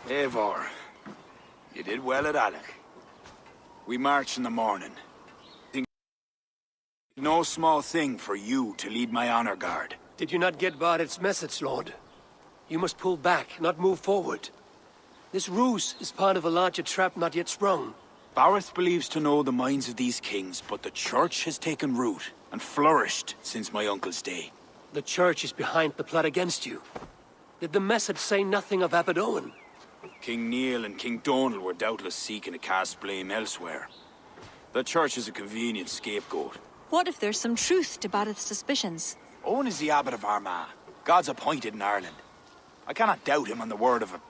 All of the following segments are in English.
Eivor, you did well at Alec. We march in the morning. Think no small thing for you to lead my honor guard. Did you not get Barit's message, Lord? You must pull back, not move forward. This ruse is part of a larger trap not yet sprung. Barith believes to know the minds of these kings, but the Church has taken root and flourished since my uncle's day. The Church is behind the plot against you. Did the message say nothing of Abaddon? King Neil and King Donal were doubtless seeking to cast blame elsewhere. The Church is a convenient scapegoat. What if there's some truth to Barith's suspicions? Owen is the abbot of Armagh, God's appointed in Ireland. I cannot doubt him on the word of a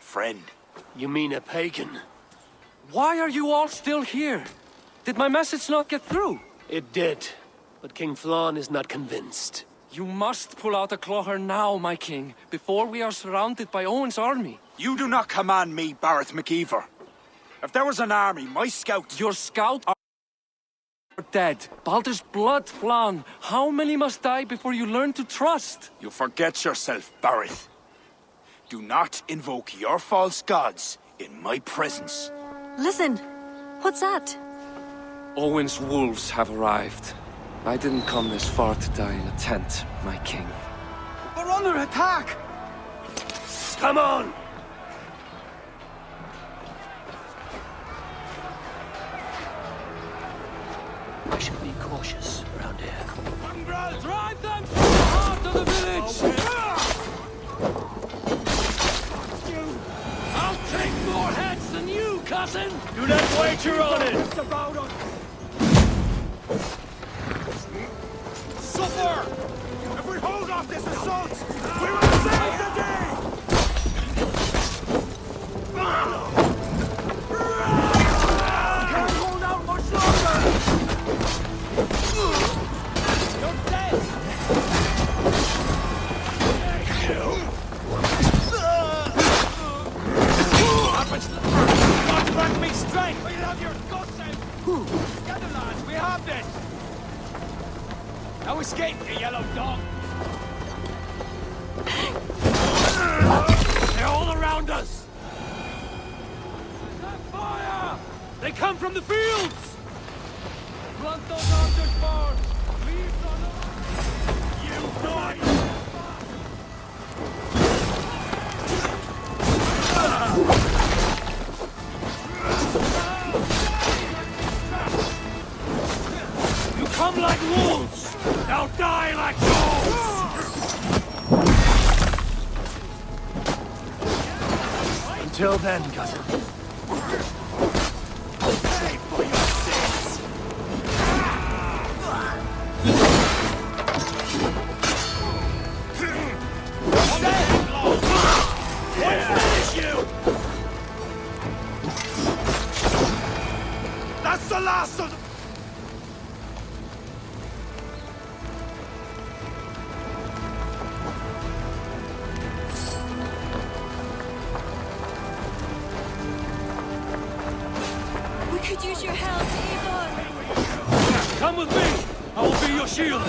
friend. You mean a pagan? Why are you all still here? Did my message not get through? It did, but King Flann is not convinced. You must pull out a clawher now, my king, before we are surrounded by Owen's army. You do not command me, Barith McKeever. If there was an army, my scouts... Your scout are dead. Baldur's blood, Flann. How many must die before you learn to trust? You forget yourself, Barith. Do not invoke your false gods in my presence. Listen, what's that? Owen's wolves have arrived. I didn't come this far to die in a tent, my king. We're under attack! Come on! I should be cautious around here. Drive them to the heart of the village! I'll take more heads than you, cousin! Do not wager on it! It's about us! Suffer! If we hold off this assault, we will save the day! We can't hold out much longer! You're dead! God grant me strength! We have your guts out! Gather, lads, we have this! Now escape, you yellow dog! They're all around us! Fire! They come from the fields! Plant those archers, Bard! Leave on You die! You come like wolves! Now die like dogs! Until then, cousin. Pay for your sins! Finish you! That's the last of them! We could use your help, Eivor. Come with me! I will be your shield!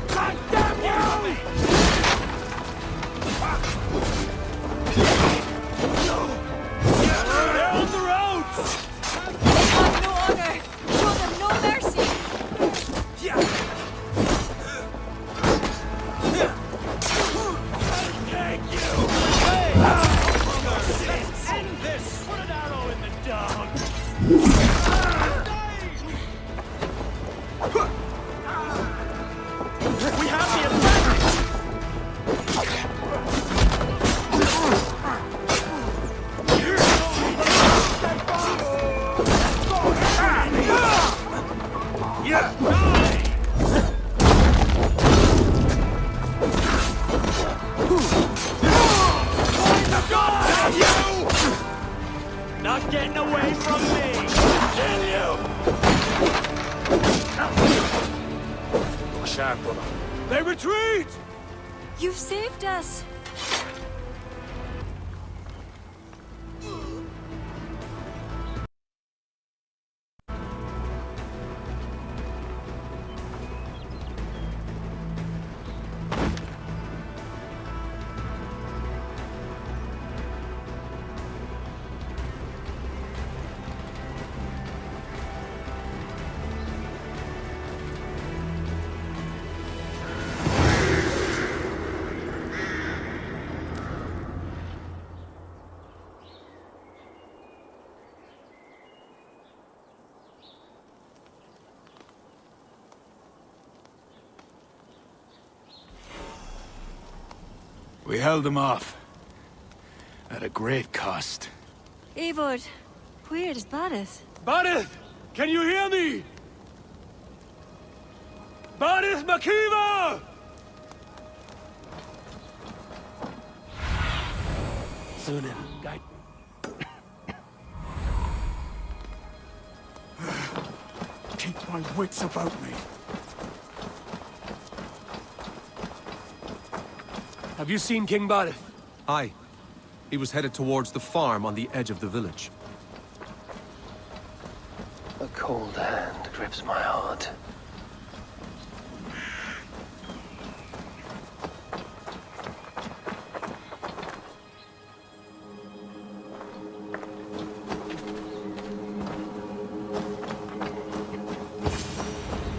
God damn you! They're on the roads! They have no honor. Show them no mercy. Thank you! End this! Put an arrow in the dog! We have the advantage! Not getting away from me! Kill you! Sharp, brother. They retreat! You've saved us. We held them off. At a great cost. Eivor, where is Barith? Barith! Can you hear me? Barith Makiva! Sunan, guide. Keep my wits about me. Have you seen King Barith? Aye. He was headed towards the farm on the edge of the village. A cold hand grips my heart.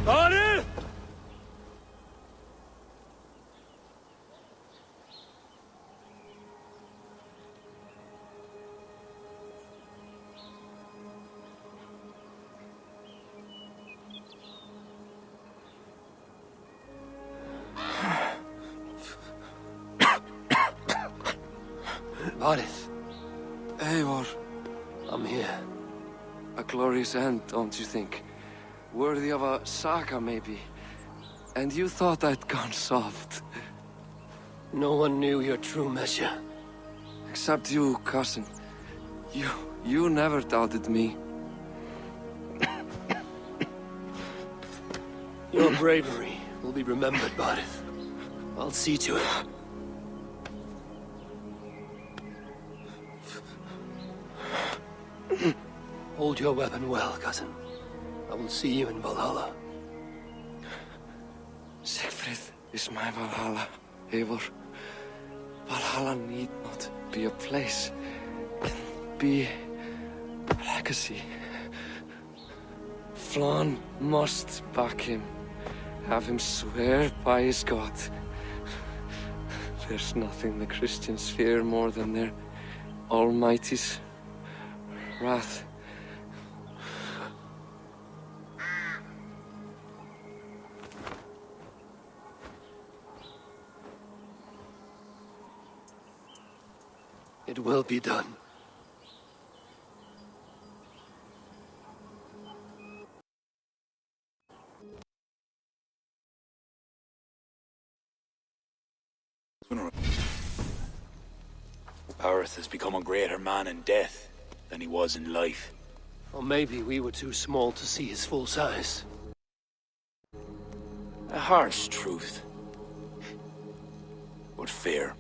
Barith! Barith, Eivor, I'm here. a glorious end, don't you think? Worthy of a saga, maybe. And you thought I'd gone soft. No one knew your true measure. Except you, cousin. You never doubted me. Your bravery will be remembered, Barith. I'll see to it. Hold your weapon well, cousin. I will see you in Valhalla. Siegfried is my Valhalla, Eivor. Valhalla need not be a place. It can be a legacy. Flann must back him. Have him swear by his God. There's nothing the Christians fear more than their Almighty's wrath. It will be done. Barith has become a greater man in death than he was in life. Or maybe we were too small to see his full size. A harsh truth. But fair.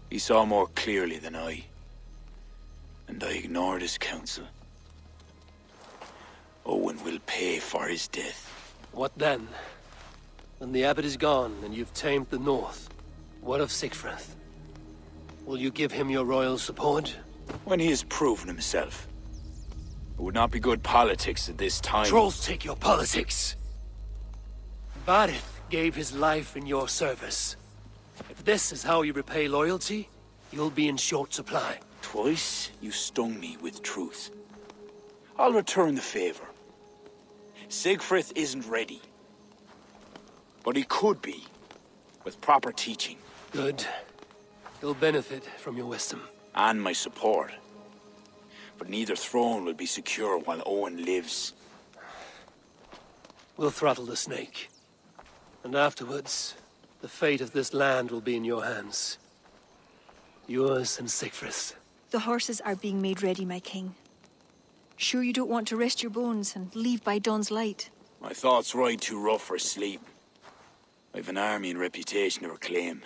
He saw more clearly than I. And I ignored his counsel. Owen will pay for his death. What then? When the abbot is gone and you've tamed the north, what of Siegfried? Will you give him your royal support? When he has proven himself. It would not be good politics at this time. Trolls take your politics. Barith gave his life in your service. If this is how you repay loyalty, you'll be in short supply. Twice you stung me with truth. I'll return the favor. Siegfried isn't ready. But he could be, with proper teaching. Good. He'll benefit from your wisdom. And my support. But neither throne will be secure while Owen lives. We'll throttle the snake. And afterwards, the fate of this land will be in your hands. Yours and Siegfried's. The horses are being made ready, my king. Sure you don't want to rest your bones and leave by dawn's light? My thoughts ride too rough for sleep. I've an army and reputation to reclaim.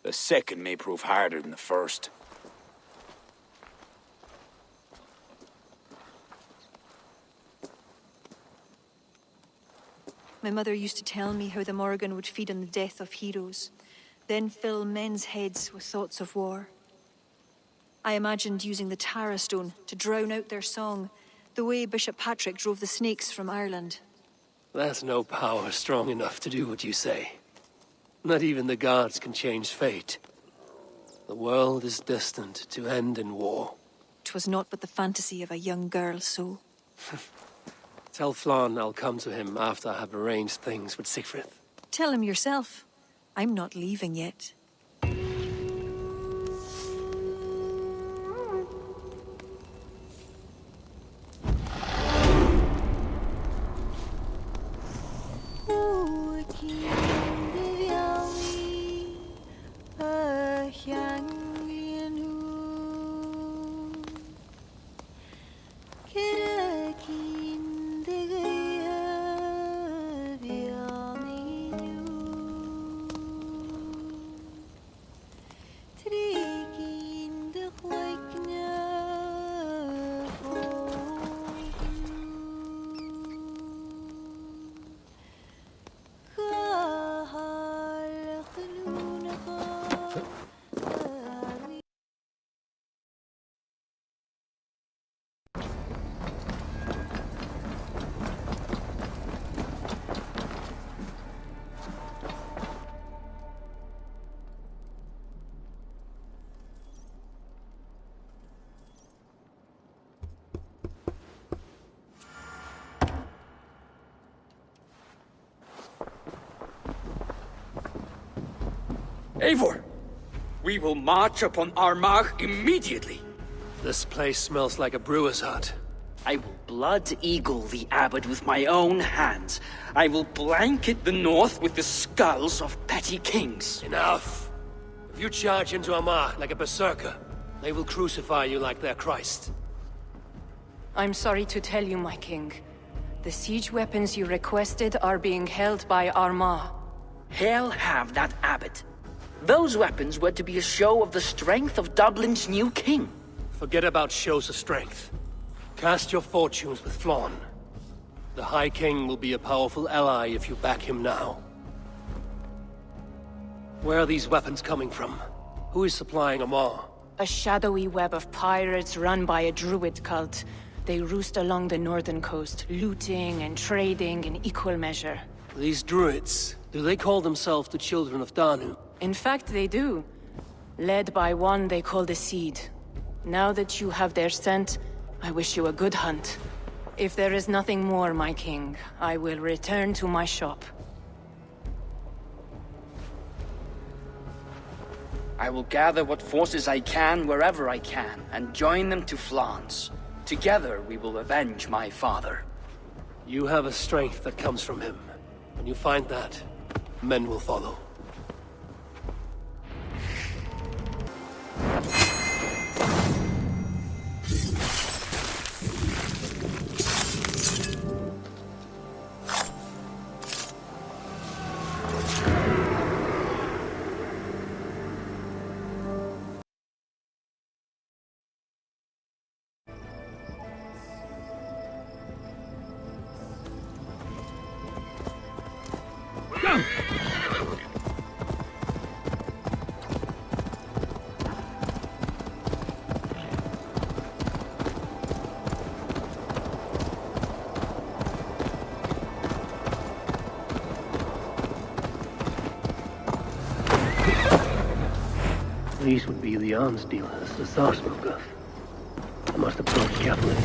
The second may prove harder than the first. My mother used to tell me how the Morrigan would feed on the death of heroes, then fill men's heads with thoughts of war. I imagined using the Tara Stone to drown out their song, the way Bishop Patrick drove the snakes from Ireland. There's no power strong enough to do what you say. Not even the gods can change fate. The world is destined to end in war. 'Twas not but the fantasy of a young girl's soul. Tell Flann I'll come to him after I have arranged things with Siegfried. Tell him yourself. I'm not leaving yet. Eivor! We will march upon Armagh immediately! This place smells like a brewer's hut. I will blood eagle the abbot with my own hands. I will blanket the north with the skulls of petty kings. Enough! If you charge into Armagh like a berserker, they will crucify you like their Christ. I'm sorry to tell you, my king. The siege weapons you requested are being held by Armagh. Hell have that abbot. Those weapons were to be a show of the strength of Dublin's new king. Forget about shows of strength. Cast your fortunes with Flann. The High King will be a powerful ally if you back him now. Where are these weapons coming from? Who is supplying Armagh? A shadowy web of pirates run by a Druid cult. They roost along the northern coast, looting and trading in equal measure. These Druids, do they call themselves the Children of Danu? In fact, they do. Led by one they call the Seed. Now that you have their scent, I wish you a good hunt. If there is nothing more, my king, I will return to my shop. I will gather what forces I can wherever I can, and join them to Flann's. Together we will avenge my father. You have a strength that comes from him. When you find that, men will follow. These would be the arms dealers the Tsar spoke of. I must approach carefully.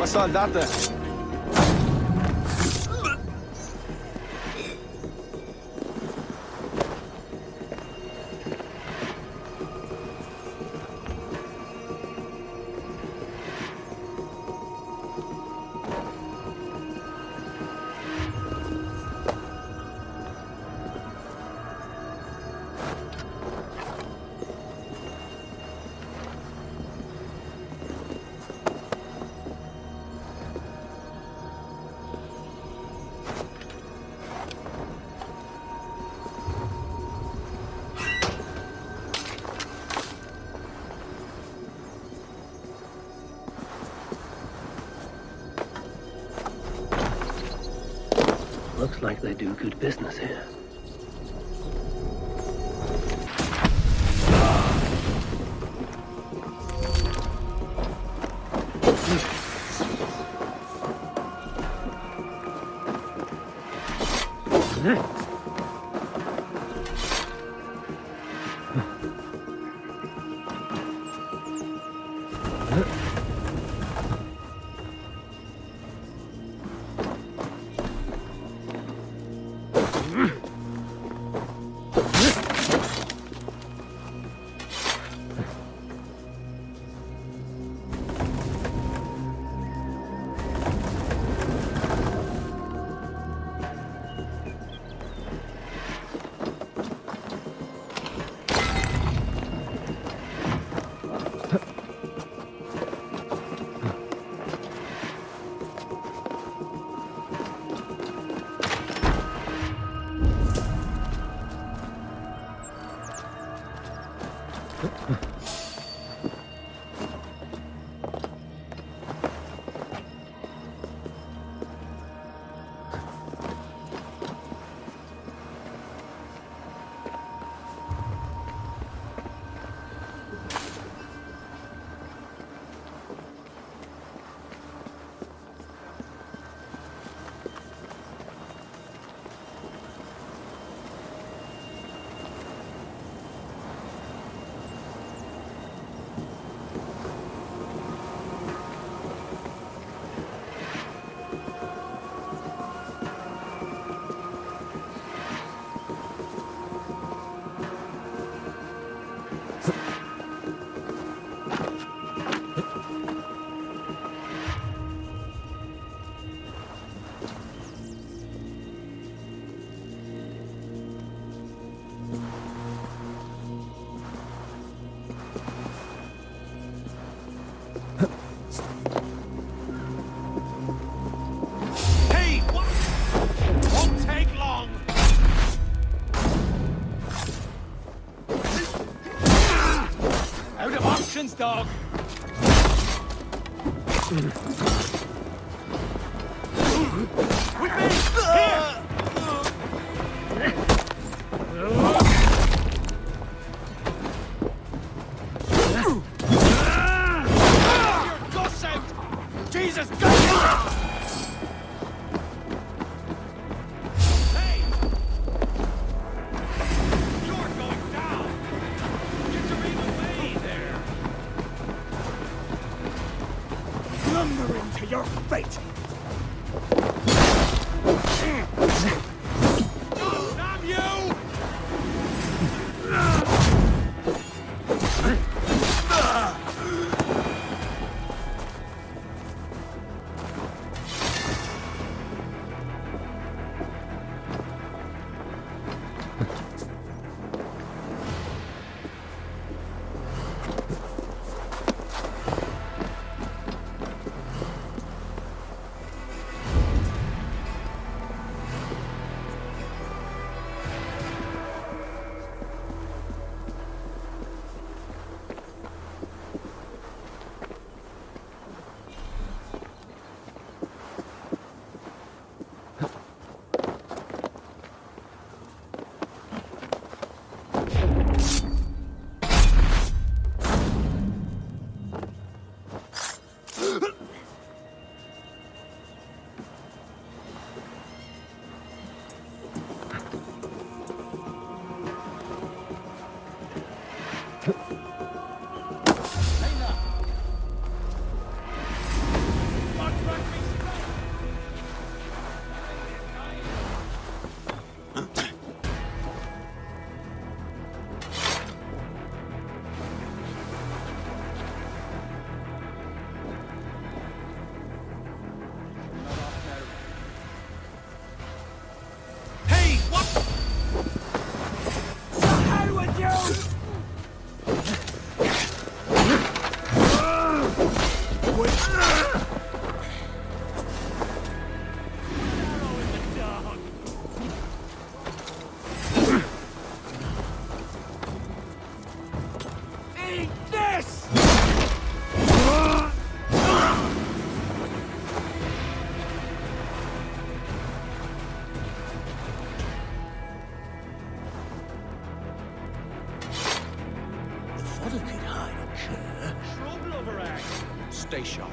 Soldate! Looks like they do good business here. Dog. With me! Here! Gosh out! Jesus, go! Hey! You're going down! Get your aim away there! Lumbering to your fate! Damn you! Hey, what? How would you? Stay sharp.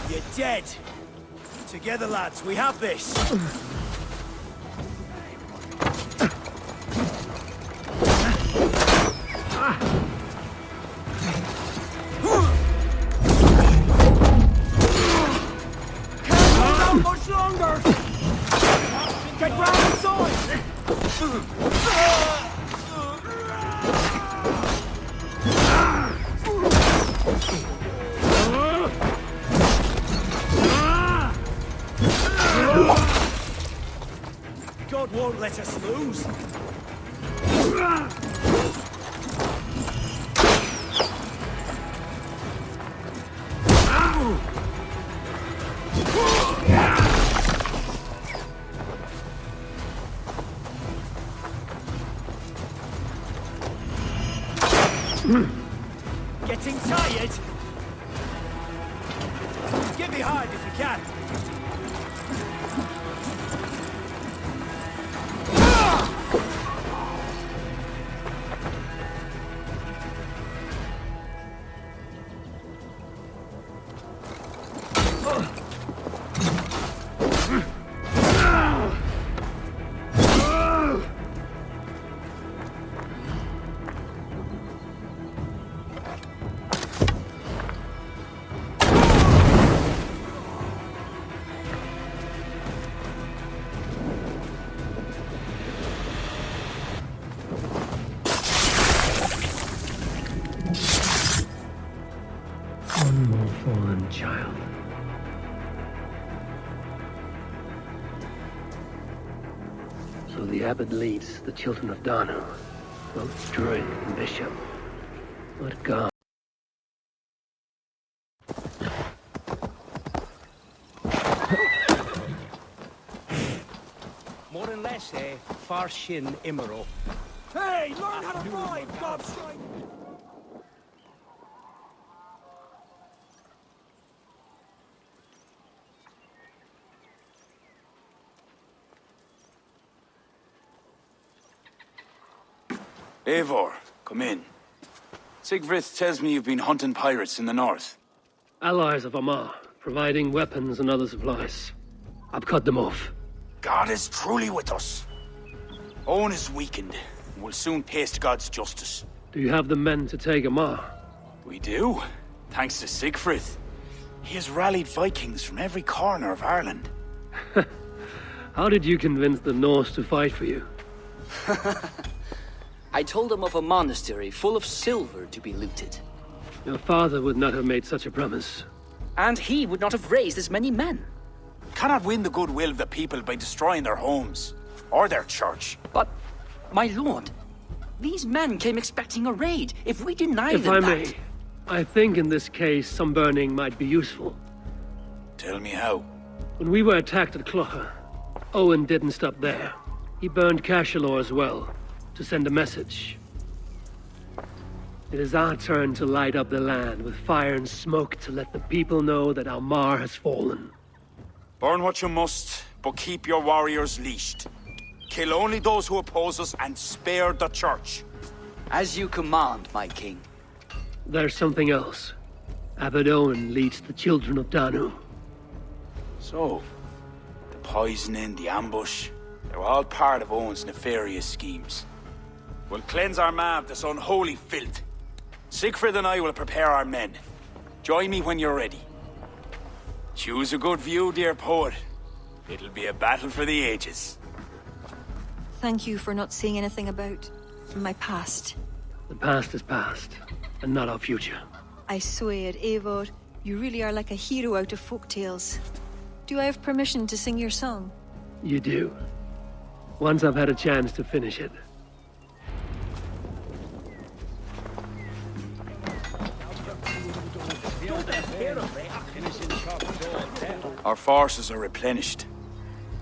You're dead. Together, lads, we have this. Much longer! Get round the side! God won't let us lose. Getting tired? Get behind if you can. One more fallen child. So the abbot leads the children of Danu, both druid and bishop. What god? More and less, far shin imero. Hey, learn how to ride, gobshite! Eivor, come in. Sigfrid tells me you've been hunting pirates in the north. Allies of Amar, providing weapons and other supplies. I've cut them off. God is truly with us. Owen is weakened, and will soon taste God's justice. Do you have the men to take Amar? We do, thanks to Sigfrid. He has rallied Vikings from every corner of Ireland. How did you convince the Norse to fight for you? I told him of a monastery full of silver to be looted. Your father would not have made such a promise. And he would not have raised as many men. Cannot win the goodwill of the people by destroying their homes, or their church. But, my lord, these men came expecting a raid. If we deny If them I that... may, I think in this case some burning might be useful. Tell me how. When we were attacked at Clough, Owen didn't stop there. He burned Cashelor as well, to send a message. It is our turn to light up the land with fire and smoke to let the people know that Almar has fallen. Burn what you must, but keep your warriors leashed. Kill only those who oppose us and spare the church. As you command, my king. There's something else. Abbot Owen leads the children of Danu. So, the poisoning, the ambush, they were all part of Owen's nefarious schemes. We'll cleanse our ma of this unholy filth. Sigfrid and I will prepare our men. Join me when you're ready. Choose a good view, dear poet. It'll be a battle for the ages. Thank you for not saying anything about my past. The past is past, and not our future. I swear, Eivor, you really are like a hero out of folk tales. Do I have permission to sing your song? You do. Once I've had a chance to finish it. Our forces are replenished.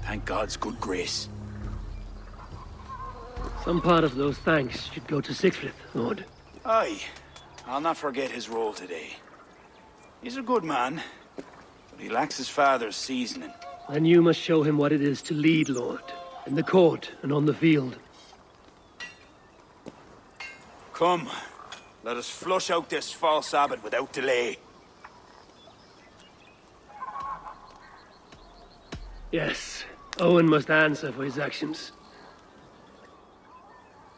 Thank God's good grace. Some part of those thanks should go to Sigfrid, Lord. Aye. I'll not forget his role today. He's a good man, but he lacks his father's seasoning. And you must show him what it is to lead, Lord. In the court and on the field. Come, let us flush out this false abbot without delay. Yes, Owen must answer for his actions.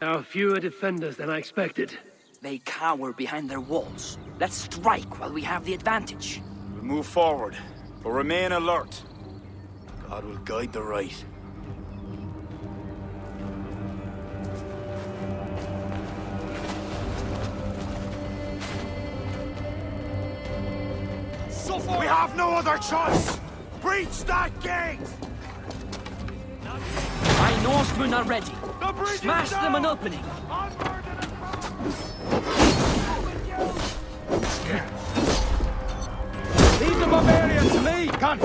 There are fewer defenders than I expected. They cower behind their walls. Let's strike while we have the advantage. We'll move forward, but remain alert. God will guide the right. We have no other choice! Breach that gate! My Norsemen are ready. Smash them an opening. Leave the barbarian to me! Come!